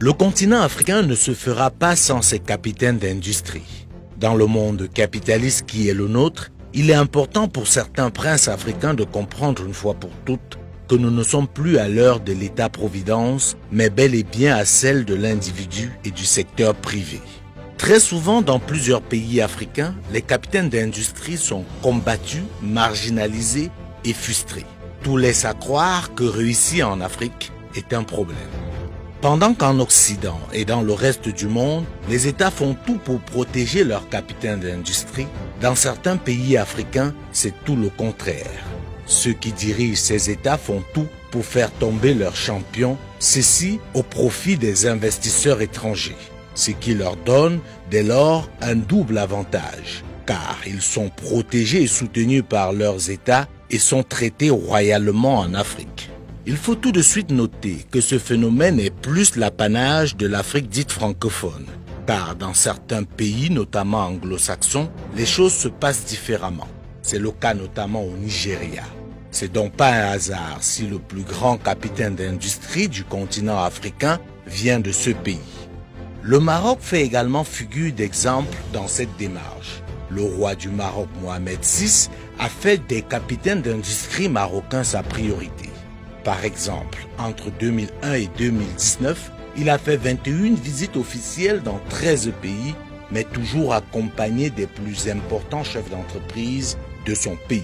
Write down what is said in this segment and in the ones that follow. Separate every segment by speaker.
Speaker 1: Le continent africain ne se fera pas sans ses capitaines d'industrie. Dans le monde capitaliste qui est le nôtre, il est important pour certains princes africains de comprendre une fois pour toutes que nous ne sommes plus à l'heure de l'État-providence, mais bel et bien à celle de l'individu et du secteur privé. Très souvent, dans plusieurs pays africains, les capitaines d'industrie sont combattus, marginalisés et frustrés. Tout laisse à croire que réussir en Afrique est un problème. Pendant qu'en Occident et dans le reste du monde, les États font tout pour protéger leurs capitaines d'industrie, dans certains pays africains, c'est tout le contraire. Ceux qui dirigent ces États font tout pour faire tomber leurs champions, ceci au profit des investisseurs étrangers, ce qui leur donne dès lors un double avantage, car ils sont protégés et soutenus par leurs États et sont traités royalement en Afrique. Il faut tout de suite noter que ce phénomène est plus l'apanage de l'Afrique dite francophone, car dans certains pays, notamment anglo-saxons, les choses se passent différemment. C'est le cas notamment au Nigeria. C'est donc pas un hasard si le plus grand capitaine d'industrie du continent africain vient de ce pays. Le Maroc fait également figure d'exemple dans cette démarche. Le roi du Maroc, Mohamed VI, a fait des capitaines d'industrie marocains sa priorité. Par exemple, entre 2001 et 2019, il a fait 21 visites officielles dans 13 pays, mais toujours accompagné des plus importants chefs d'entreprise de son pays.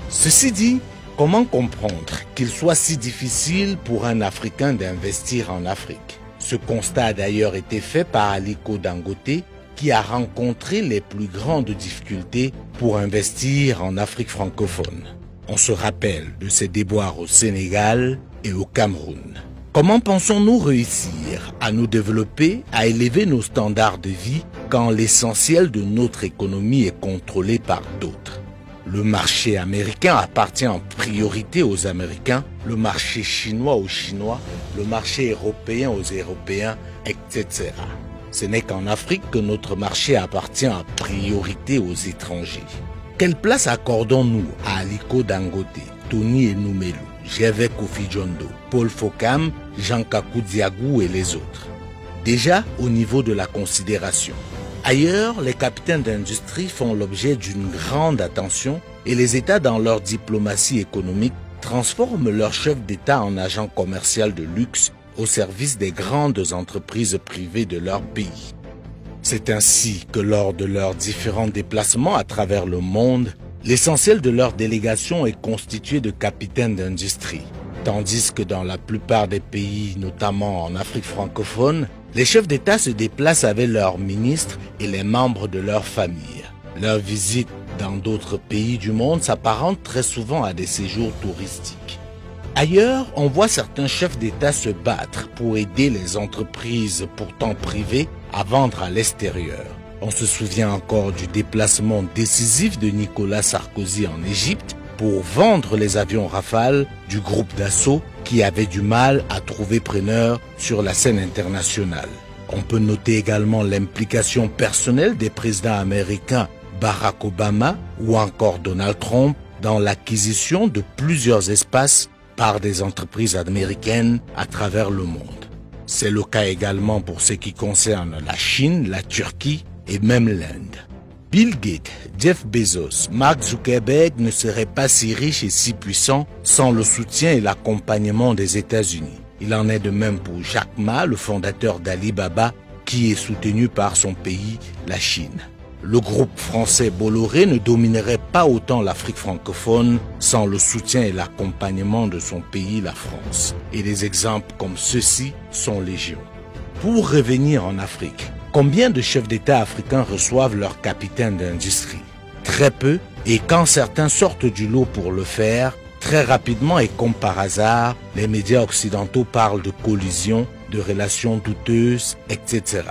Speaker 1: Ceci dit, comment comprendre qu'il soit si difficile pour un Africain d'investir en Afrique? Ce constat a d'ailleurs été fait par Aliko Dangote, qui a rencontré les plus grandes difficultés pour investir en Afrique francophone. On se rappelle de ses déboires au Sénégal et au Cameroun. Comment pensons-nous réussir à nous développer, à élever nos standards de vie quand l'essentiel de notre économie est contrôlé par d'autres? Le marché américain appartient en priorité aux Américains, le marché chinois aux Chinois, le marché européen aux Européens, etc. Ce n'est qu'en Afrique que notre marché appartient en priorité aux étrangers. Quelle place accordons-nous à Aliko Dangote, Tony Enoumelu, Gervais Kofi Djondo, Paul Fokam, Jean Kakou Diagou et les autres? Déjà au niveau de la considération. Ailleurs, les capitaines d'industrie font l'objet d'une grande attention et les États dans leur diplomatie économique transforment leurs chefs d'État en agents commerciaux de luxe au service des grandes entreprises privées de leur pays. C'est ainsi que lors de leurs différents déplacements à travers le monde, l'essentiel de leur délégation est constitué de capitaines d'industrie, tandis que dans la plupart des pays, notamment en Afrique francophone, les chefs d'État se déplacent avec leurs ministres et les membres de leur famille. Leurs visites dans d'autres pays du monde s'apparentent très souvent à des séjours touristiques. Ailleurs, on voit certains chefs d'État se battre pour aider les entreprises pourtant privées à vendre à l'extérieur. On se souvient encore du déplacement décisif de Nicolas Sarkozy en Égypte pour vendre les avions Rafale du groupe Dassault qui avait du mal à trouver preneur sur la scène internationale. On peut noter également l'implication personnelle des présidents américains Barack Obama ou encore Donald Trump dans l'acquisition de plusieurs espaces par des entreprises américaines à travers le monde. C'est le cas également pour ce qui concerne la Chine, la Turquie et même l'Inde. Bill Gates, Jeff Bezos, Mark Zuckerberg ne seraient pas si riches et si puissants sans le soutien et l'accompagnement des États-Unis. Il en est de même pour Jack Ma, le fondateur d'Alibaba, qui est soutenu par son pays, la Chine. Le groupe français Bolloré ne dominerait pas autant l'Afrique francophone sans le soutien et l'accompagnement de son pays, la France. Et des exemples comme ceux-ci sont légion. Pour revenir en Afrique, combien de chefs d'État africains reçoivent leur capitaine d'industrie? Très peu, et quand certains sortent du lot pour le faire, très rapidement et comme par hasard, les médias occidentaux parlent de collision, de relations douteuses, etc.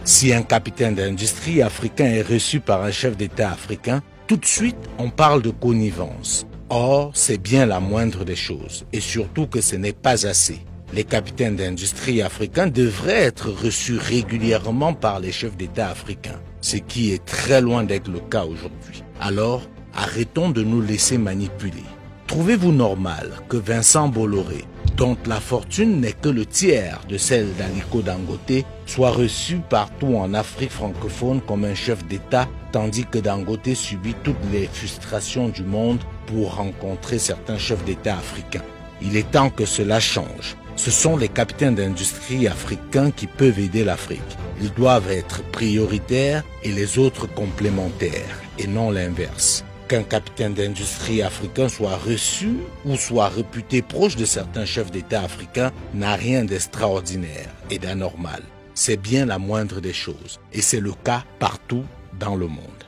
Speaker 1: Si un capitaine d'industrie africain est reçu par un chef d'État africain, tout de suite on parle de connivence. Or, c'est bien la moindre des choses, et surtout que ce n'est pas assez. Les capitaines d'industrie africains devraient être reçus régulièrement par les chefs d'État africains, ce qui est très loin d'être le cas aujourd'hui. Alors, arrêtons de nous laisser manipuler. Trouvez-vous normal que Vincent Bolloré, dont la fortune n'est que le tiers de celle d'Aliko Dangote, soit reçu partout en Afrique francophone comme un chef d'État, tandis que Dangote subit toutes les frustrations du monde pour rencontrer certains chefs d'État africains. Il est temps que cela change. Ce sont les capitaines d'industrie africains qui peuvent aider l'Afrique. Ils doivent être prioritaires et les autres complémentaires, et non l'inverse. Qu'un capitaine d'industrie africain soit reçu ou soit réputé proche de certains chefs d'État africains n'a rien d'extraordinaire et d'anormal. C'est bien la moindre des choses, et c'est le cas partout dans le monde.